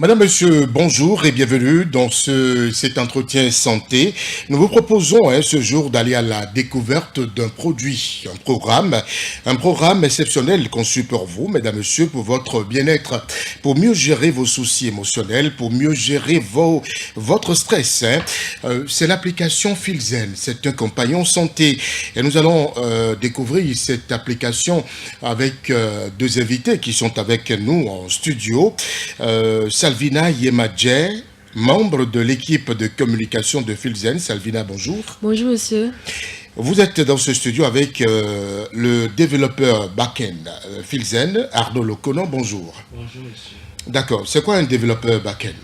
Madame, Monsieur, bonjour et bienvenue dans cet entretien santé. Nous vous proposons ce jour d'aller à la découverte d'un produit, un programme exceptionnel conçu pour vous, Mesdames, Messieurs, pour votre bien-être, pour mieux gérer vos soucis émotionnels, pour mieux gérer votre stress. C'est l'application Filzen, c'est un compagnon santé. Et nous allons découvrir cette application avec deux invités qui sont avec nous en studio. Salvina Yemadje, membre de l'équipe de communication de Filzen. Salvina, bonjour. Bonjour monsieur. Vous êtes dans ce studio avec le développeur back-end Filzen, Arnaud Loconon, bonjour. Bonjour monsieur. D'accord, c'est quoi un développeur back-end?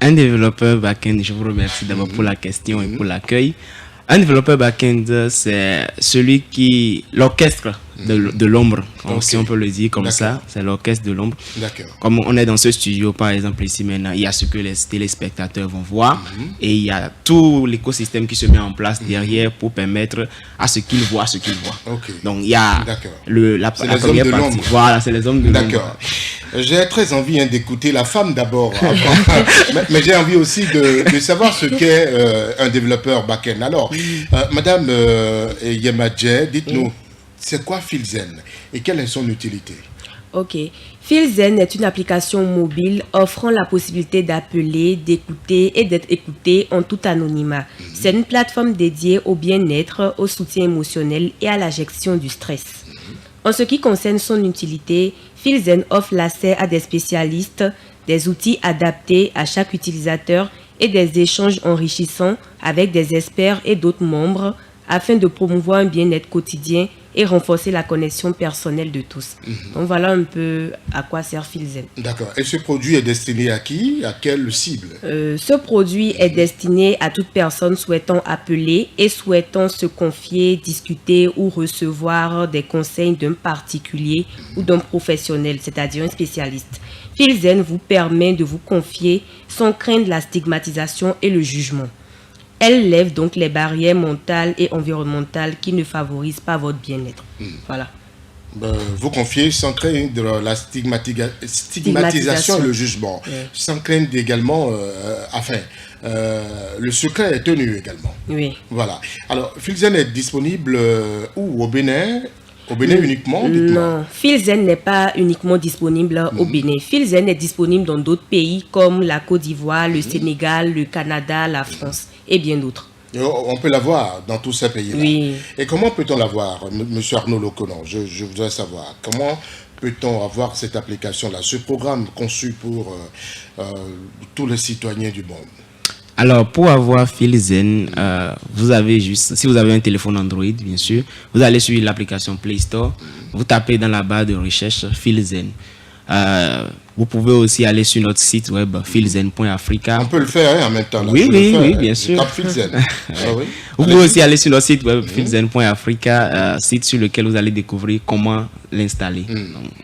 Un développeur back-end, je vous remercie d'abord pour la question et pour l'accueil. Un développeur back-end, c'est celui qui, l'orchestre de l'ombre, si on peut le dire comme ça, c'est l'orchestre de l'ombre. Comme on est dans ce studio, par exemple, ici maintenant, il y a ce que les téléspectateurs vont voir et il y a tout l'écosystème qui se met en place derrière pour permettre à ce qu'ils voient ce qu'ils voient. Donc il y a la première partie. Voilà, c'est les hommes de l'ombre. D'accord. J'ai très envie d'écouter la femme d'abord, mais j'ai envie aussi de savoir ce qu'est un développeur back-end. Alors, Madame Yemadje, dites-nous, c'est quoi Filzen et quelle est son utilité? Ok. Filzen est une application mobile offrant la possibilité d'appeler, d'écouter et d'être écouté en tout anonymat. C'est une plateforme dédiée au bien-être, au soutien émotionnel et à la gestion du stress. En ce qui concerne son utilité, Filzen offre l'accès à des spécialistes, des outils adaptés à chaque utilisateur et des échanges enrichissants avec des experts et d'autres membres afin de promouvoir un bien-être quotidien et renforcer la connexion personnelle de tous. Donc voilà un peu à quoi sert Filzen. D'accord. Et ce produit est destiné à qui? À quelle cible? Ce produit est destiné à toute personne souhaitant appeler et souhaitant se confier, discuter ou recevoir des conseils d'un particulier ou d'un professionnel, c'est-à-dire un spécialiste. Filzen vous permet de vous confier sans craindre la stigmatisation et le jugement. Elle lève donc les barrières mentales et environnementales qui ne favorisent pas votre bien-être. Voilà. Vous confiez sans craindre la stigmatisation et le jugement. Sans craindre également, le secret est tenu également. Oui. Voilà. Alors, Filzen est disponible où? Au Bénin? Au Bénin uniquement? Non, Filzen n'est pas uniquement disponible au Bénin. Filzen est disponible dans d'autres pays comme la Côte d'Ivoire, le Sénégal, le Canada, la France et bien d'autres. On peut l'avoir dans tous ces pays-là. Oui. Et comment peut-on l'avoir, Monsieur Arnaud Loconon? Je voudrais savoir. Comment peut-on avoir cette application-là, ce programme conçu pour tous les citoyens du monde? Alors, pour avoir Filzen, vous avez juste, si vous avez un téléphone Android, bien sûr, vous allez sur l'application Play Store, vous tapez dans la barre de recherche Filzen. Vous pouvez aussi aller sur notre site web filzen.africa. On peut le faire en même temps. Là. Oui, bien sûr. Tape Filzen. Vous pouvez aussi aller sur notre site web filzen.africa, site sur lequel vous allez découvrir comment l'installer.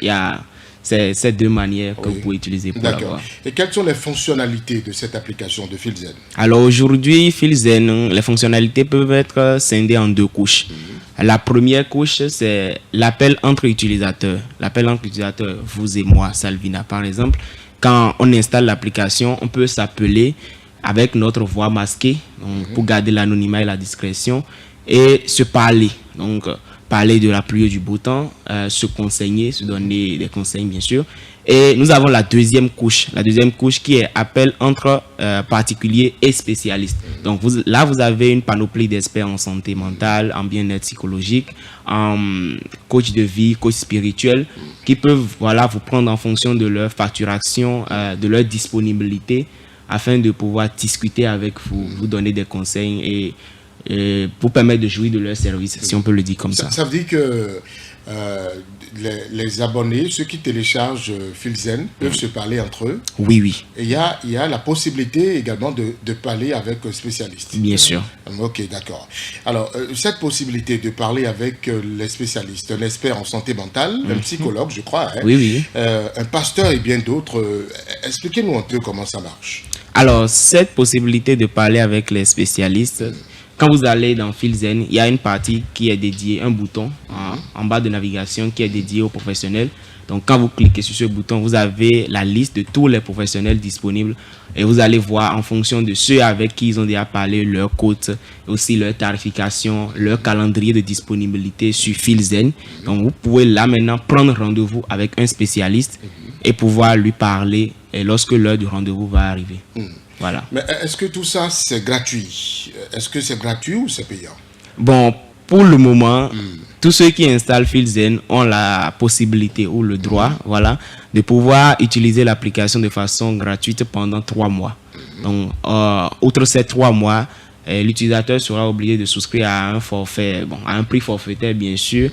Il y a ces deux manières que vous pouvez utiliser pour l'avoir. Et quelles sont les fonctionnalités de cette application de Filzen? Alors aujourd'hui, Filzen, les fonctionnalités peuvent être scindées en deux couches. La première couche, c'est l'appel entre utilisateurs. L'appel entre utilisateurs, vous et moi, Salvina, par exemple. Quand on installe l'application, on peut s'appeler avec notre voix masquée pour garder l'anonymat et la discrétion et se parler. Donc, parler de la pluie et du beau temps, se conseiller, se donner des conseils, bien sûr. Et nous avons la deuxième couche qui est appel entre particuliers et spécialistes. Donc là, vous avez une panoplie d'experts en santé mentale, en bien-être psychologique, en coach de vie, coach spirituel, qui peuvent vous prendre en fonction de leur facturation, de leur disponibilité, afin de pouvoir discuter avec vous, vous donner des conseils et pour permettre de jouir de leur service, si on peut le dire comme ça. Ça veut dire que les abonnés, ceux qui téléchargent Filzen, peuvent se parler entre eux. Oui. Et il y a la possibilité également de parler avec un spécialiste. Bien sûr. Ok, d'accord. Alors, cette possibilité de parler avec les spécialistes, un expert en santé mentale, un psychologue, je crois, oui. Un pasteur et bien d'autres, expliquez-nous un peu comment ça marche. Alors, cette possibilité de parler avec les spécialistes, quand vous allez dans Filzen, il y a une partie qui est dédiée, un bouton en bas de navigation qui est dédié aux professionnels. Donc, quand vous cliquez sur ce bouton, vous avez la liste de tous les professionnels disponibles et vous allez voir en fonction de ceux avec qui ils ont déjà parlé, leur cote, aussi leur tarification, leur calendrier de disponibilité sur Filzen. Donc, vous pouvez là maintenant prendre rendez-vous avec un spécialiste et pouvoir lui parler et lorsque l'heure du rendez-vous va arriver. Voilà. Mais est-ce que tout ça, c'est gratuit? Est-ce que c'est gratuit ou c'est payant? Bon, pour le moment, tous ceux qui installent Filzen ont la possibilité ou le droit, voilà, de pouvoir utiliser l'application de façon gratuite pendant 3 mois. Donc, outre ces 3 mois, l'utilisateur sera obligé de souscrire à un forfait, à un prix forfaitaire bien sûr,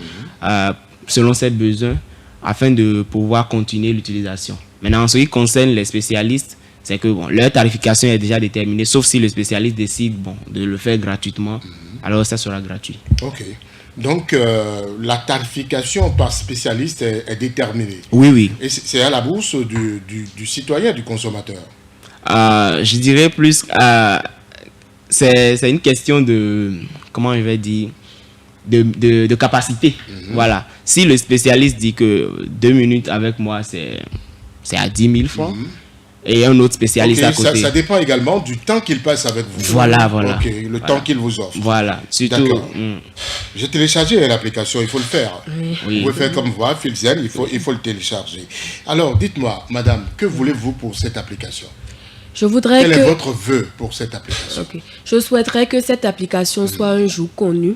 selon ses besoins, afin de pouvoir continuer l'utilisation. Maintenant, en ce qui concerne les spécialistes, c'est que leur tarification est déjà déterminée, sauf si le spécialiste décide de le faire gratuitement, alors ça sera gratuit. Ok. Donc, la tarification par spécialiste est déterminée. Oui. Et c'est à la bourse du citoyen, du consommateur. Je dirais plus, c'est une question de, comment je vais dire, de capacité. Voilà. Si le spécialiste dit que 2 minutes avec moi, c'est à 10 000 francs, et un autre spécialiste à côté. Ça dépend également du temps qu'il passe avec vous. Voilà. Ok, le temps qu'il vous offre. Voilà, surtout. D'accord. J'ai téléchargé l'application, il faut le faire. Vous pouvez faire comme moi, Filzen, il faut le télécharger. Alors, dites-moi, madame, que voulez-vous pour cette application? Quel est votre vœu pour cette application? Je souhaiterais que cette application soit un jour connue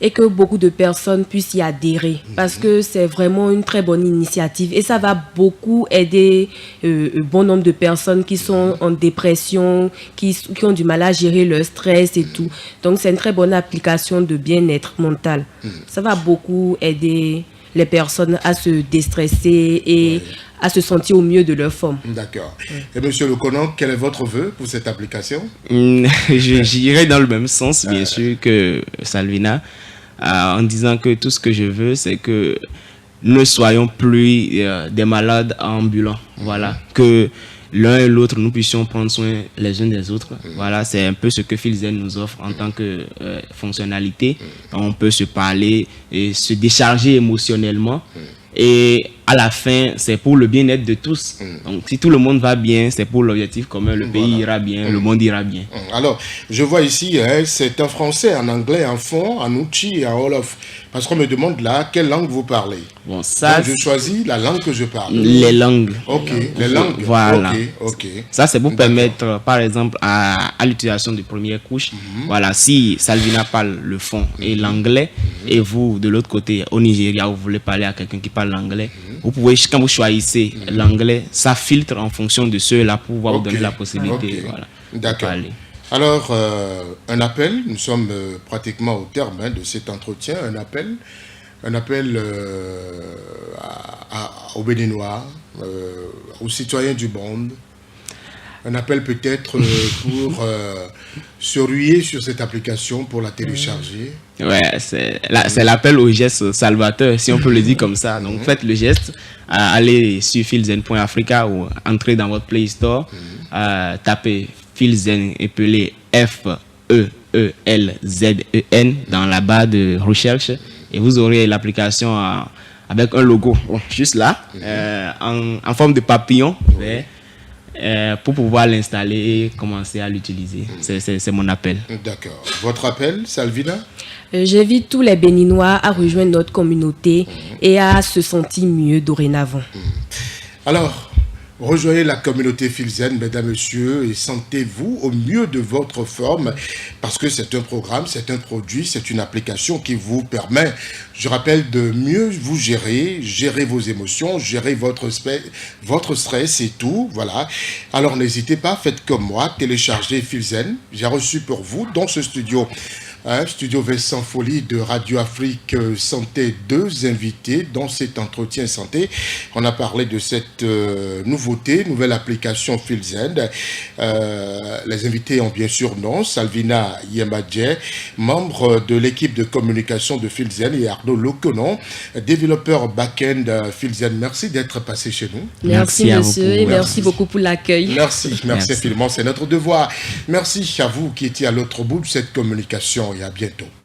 et que beaucoup de personnes puissent y adhérer parce que c'est vraiment une très bonne initiative et ça va beaucoup aider un bon nombre de personnes qui sont en dépression, qui ont du mal à gérer leur stress et tout. Donc c'est une très bonne application de bien-être mental. Ça va beaucoup aider les personnes à se déstresser et à se sentir au mieux de leur forme. D'accord. Et monsieur Leconon, quel est votre vœu pour cette application? J'irai dans le même sens, bien sûr, que Salvina, en disant que tout ce que je veux, c'est que nous ne soyons plus des malades ambulants. Voilà. Que l'un et l'autre, nous puissions prendre soin les uns des autres. Voilà, c'est un peu ce que Filzen nous offre en tant que fonctionnalité. On peut se parler et se décharger émotionnellement. Et à la fin, c'est pour le bien-être de tous. Donc, si tout le monde va bien, c'est pour l'objectif commun. Le pays ira bien, le monde ira bien. Alors, je vois ici, c'est en français, en anglais, en fond, en outil et en wolof. Parce qu'on me demande là, quelle langue vous parlez? Bon, ça, donc, je choisis la langue que je parle. Les langues. Ok, les langues. Voilà. Ok. Ça, c'est pour permettre, par exemple, à l'utilisation de première couche. Voilà, si Salvina parle le fond et l'anglais, et vous, de l'autre côté, au Nigeria, vous voulez parler à quelqu'un qui parle l'anglais, vous pouvez, quand vous choisissez l'anglais, ça filtre en fonction de ceux-là pour pouvoir vous donner la possibilité de parler. Alors, un appel, nous sommes pratiquement au terme de cet entretien, un appel aux Béninois, aux citoyens du monde, un appel peut-être pour se ruer sur cette application, pour la télécharger. Ouais, c'est l'appel au geste salvateur, si on peut le dire comme ça. Donc, faites le geste, allez sur filzen.africa ou entrez dans votre Play Store, tapez Filzen épelé F-E-E-L-Z-E-N dans la barre de recherche et vous aurez l'application avec un logo juste là, en forme de papillon. Pour pouvoir l'installer et commencer à l'utiliser. C'est mon appel. D'accord. Votre appel, Salvina? J'invite tous les Béninois à rejoindre notre communauté et à se sentir mieux dorénavant. Alors, rejoignez la communauté Filzen, mesdames, messieurs, et sentez-vous au mieux de votre forme parce que c'est un programme, c'est un produit, c'est une application qui vous permet, je rappelle, de mieux vous gérer vos émotions, gérer votre stress et tout, voilà. Alors n'hésitez pas, faites comme moi, téléchargez Filzen. J'ai reçu pour vous dans ce studio Studio Vincent Folly de Radio Afrique Santé, 2 invités dans cet entretien santé. On a parlé de cette nouvelle application Filzen. Les invités ont bien sûr nom, Salvina Yemadje, membre de l'équipe de communication de Filzen, et Arnaud Leconon, développeur back-end Filzen. Merci d'être passé chez nous. Merci monsieur et merci beaucoup pour l'accueil. Merci infiniment, c'est notre devoir. Merci à vous qui étiez à l'autre bout de cette communication. et à bientôt.